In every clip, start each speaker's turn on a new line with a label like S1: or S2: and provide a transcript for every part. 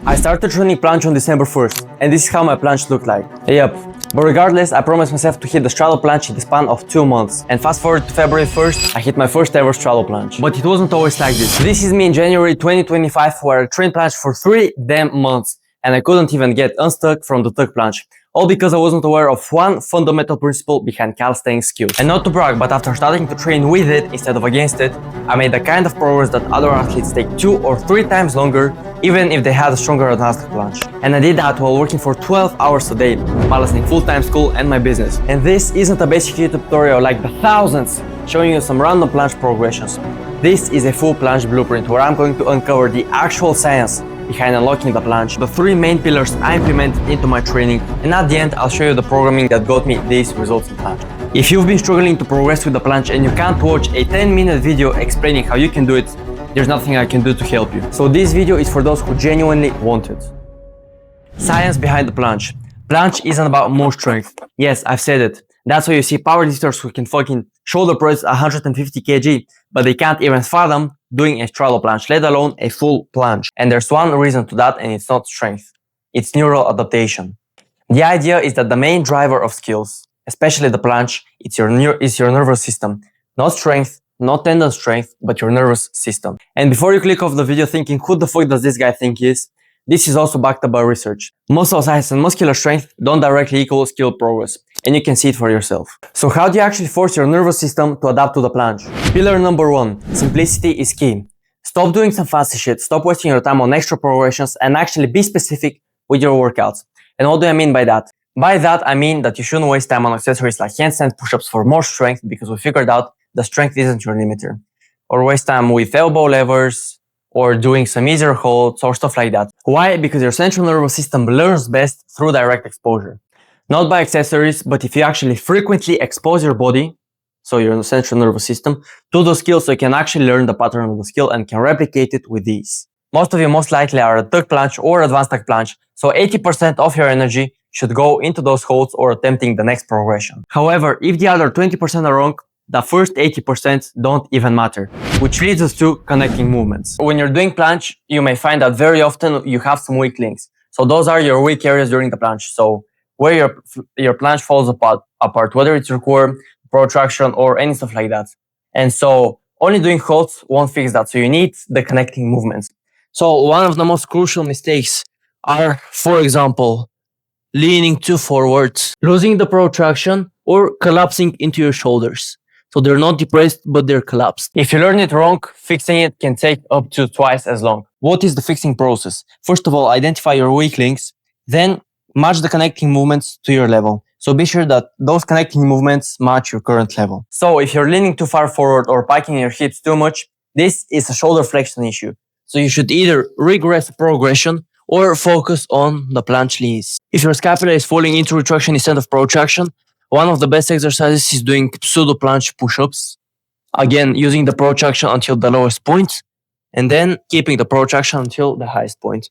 S1: I started training planche on December 1st, and this is how my planche looked like. Yep. But regardless, I promised myself to hit the straddle planche in the span of 2 months. And fast forward to February 1st, I hit my first ever straddle planche. But it wasn't always like this. This is me in January 2025, where I trained planche for 3 damn months, and I couldn't even get unstuck from the tuck planche. All because I wasn't aware of one fundamental principle behind calisthenics skills. And not to brag, but after starting to train with it instead of against it, I made the kind of progress that other athletes take 2 or 3 times longer, even if they had a stronger advanced planche. And I did that while working for 12 hours a day, balancing full-time school and my business. And this isn't a basic YouTube tutorial like the thousands showing you some random planche progressions. This is a full planche blueprint where I'm going to uncover the actual science behind unlocking the planche, the 3 main pillars I implemented into my training, and at the end I'll show you the programming that got me these results in planche. If you've been struggling to progress with the planche and you can't watch a 10-minute video explaining how you can do it, there's nothing I can do to help you. So this video is for those who genuinely want it. Science behind the planche. Planche isn't about more strength. Yes, I've said it. That's why you see powerlifters who can fucking shoulder press 150 kg, but they can't even fathom doing a straddle planche, let alone a full planche. And there's one reason to that, and it's not strength. It's neural adaptation. The idea is that the main driver of skills, especially the planche, is your nervous system. Not strength, not tendon strength, but your nervous system. And before you click off the video thinking, who the fuck does this guy think he is? This is also backed up by research. Muscle size and muscular strength don't directly equal skill progress, and you can see it for yourself. So how do you actually force your nervous system to adapt to the planche? Pillar number 1, simplicity is key. Stop doing some fancy shit, stop wasting your time on extra progressions, and actually be specific with your workouts. And what do I mean by that? By that, I mean that you shouldn't waste time on accessories like handstand push-ups for more strength, because we figured out the strength isn't your limiter. Or waste time with elbow levers, or doing some easier holds, or stuff like that. Why? Because your central nervous system learns best through direct exposure. Not by accessories, but if you actually frequently expose your body, so your central nervous system, to those skills, so you can actually learn the pattern of the skill and can replicate it with ease. Most of you most likely are a tuck planche or advanced tuck planche, so 80% of your energy should go into those holds or attempting the next progression. However, if the other 20% are wrong, the first 80% don't even matter, which leads us to connecting movements. When you're doing planche, you may find that very often you have some weak links. So those are your weak areas during the planche. So where your planche falls apart, whether it's your core, protraction, or any stuff like that. And so only doing holds won't fix that. So you need the connecting movements. So one of the most crucial mistakes are, for example, leaning too forward, losing the protraction, or collapsing into your shoulders. So they're not depressed, but they're collapsed. If you learn it wrong, fixing it can take up to twice as long. What is the fixing process? First of all, identify your weak links, then match the connecting movements to your level. So be sure that those connecting movements match your current level. So if you're leaning too far forward or piking your hips too much, this is a shoulder flexion issue. So you should either regress progression or focus on the planche leans. If your scapula is falling into retraction instead of protraction, one of the best exercises is doing pseudo planche push-ups. Again, using the protraction until the lowest point, and then keeping the protraction until the highest point.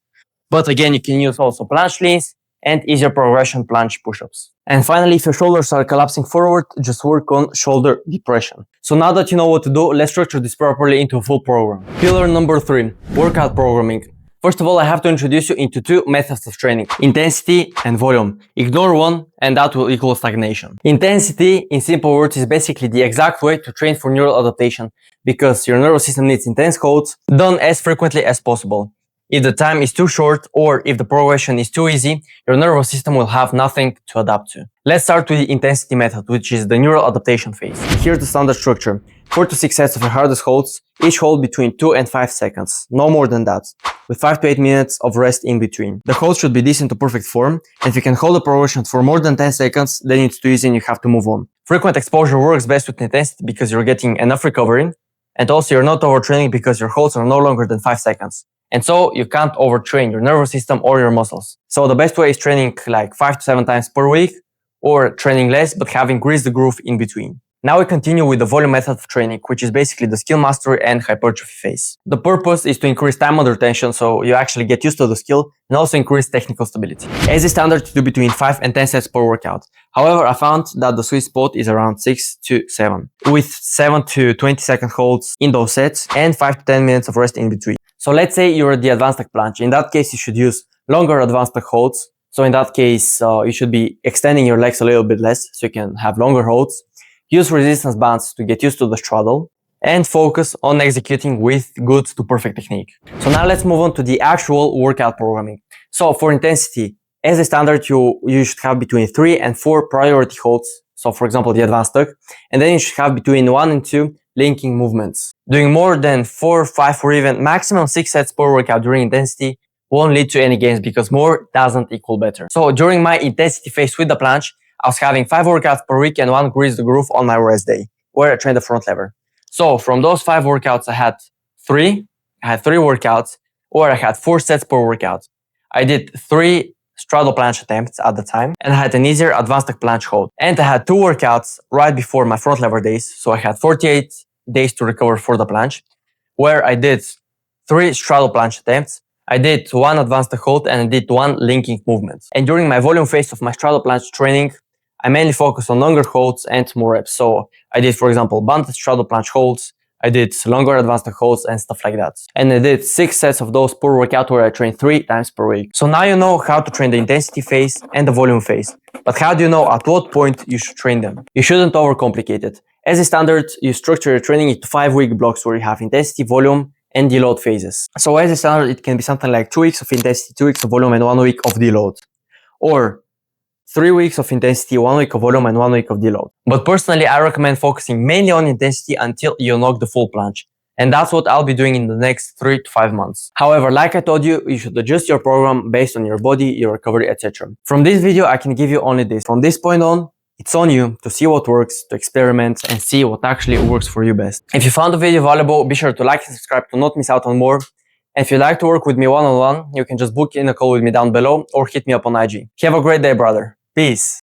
S1: But again, you can use also planche leans and easier progression planche push-ups. And finally, if your shoulders are collapsing forward, just work on shoulder depression. So now that you know what to do, let's structure this properly into a full program. Pillar number 3, workout programming. First of all, I have to introduce you into 2 methods of training: intensity and volume. Ignore one and that will equal stagnation. Intensity, in simple words, is basically the exact way to train for neural adaptation, because your nervous system needs intense holds done as frequently as possible. If the time is too short or if the progression is too easy, your nervous system will have nothing to adapt to. Let's start with the intensity method, which is the neural adaptation phase. Here's the standard structure: 4 to 6 sets of your hardest holds, each hold between 2 and 5 seconds, no more than that, with 5 to 8 minutes of rest in between. The hold should be decent to perfect form, and if you can hold a progression for more than 10 seconds, then it's too easy and you have to move on. Frequent exposure works best with intensity because you're getting enough recovery, and also you're not overtraining because your holds are no longer than 5 seconds. And so you can't overtrain your nervous system or your muscles. So the best way is training like 5 to 7 times per week, or training less but having greased the groove in between. Now we continue with the volume method of training, which is basically the skill mastery and hypertrophy phase. The purpose is to increase time under tension, so you actually get used to the skill, and also increase technical stability. As is standard to do between 5 and 10 sets per workout. However, I found that the sweet spot is around 6 to 7, with 7 to 20 second holds in those sets and 5 to 10 minutes of rest in between. So let's say you're at the advanced planche. In that case, you should use longer advanced holds. So in that case, you should be extending your legs a little bit less so you can have longer holds. Use resistance bands to get used to the straddle and focus on executing with good to perfect technique. So now let's move on to the actual workout programming. So for intensity, as a standard, you should have between 3 and 4 priority holds. So for example, the advanced tuck, and then you should have between 1 and 2 linking movements. Doing more than 4, 5, or even maximum 6 sets per workout during intensity won't lead to any gains because more doesn't equal better. So during my intensity phase with the planche, I was having 5 workouts per week and 1 grease the groove on my rest day, where I trained the front lever. So from those 5 workouts, I had 3 workouts, or I had 4 sets per workout. I did 3 straddle planche attempts at the time, and I had an easier advanced planche hold. And I had 2 workouts right before my front lever days, so I had 48 days to recover for the planche, where I did 3 straddle planche attempts, I did 1 advanced hold, and I did 1 linking movement. And during my volume phase of my straddle planche training, I mainly focused on longer holds and more reps. So I did, for example, banded straddle planche holds, I did longer advanced holds and stuff like that. And I did 6 sets of those per workout where I trained 3 times per week. So now you know how to train the intensity phase and the volume phase. But how do you know at what point you should train them? You shouldn't overcomplicate it. As a standard, you structure your training into 5-week blocks where you have intensity, volume, and deload phases. So as a standard, it can be something like 2 weeks of intensity, 2 weeks of volume, and 1 week of deload. Or 3 weeks of intensity, 1 week of volume, and 1 week of deload. But personally, I recommend focusing mainly on intensity until you unlock the full planche. And that's what I'll be doing in the next 3 to 5 months. However, like I told you, you should adjust your program based on your body, your recovery, etc. From this video, I can give you only this. From this point on, it's on you to see what works, to experiment, and see what actually works for you best. If you found the video valuable, be sure to like and subscribe to not miss out on more. And if you'd like to work with me one-on-one, you can just book in a call with me down below or hit me up on IG. Have a great day, brother. Peace.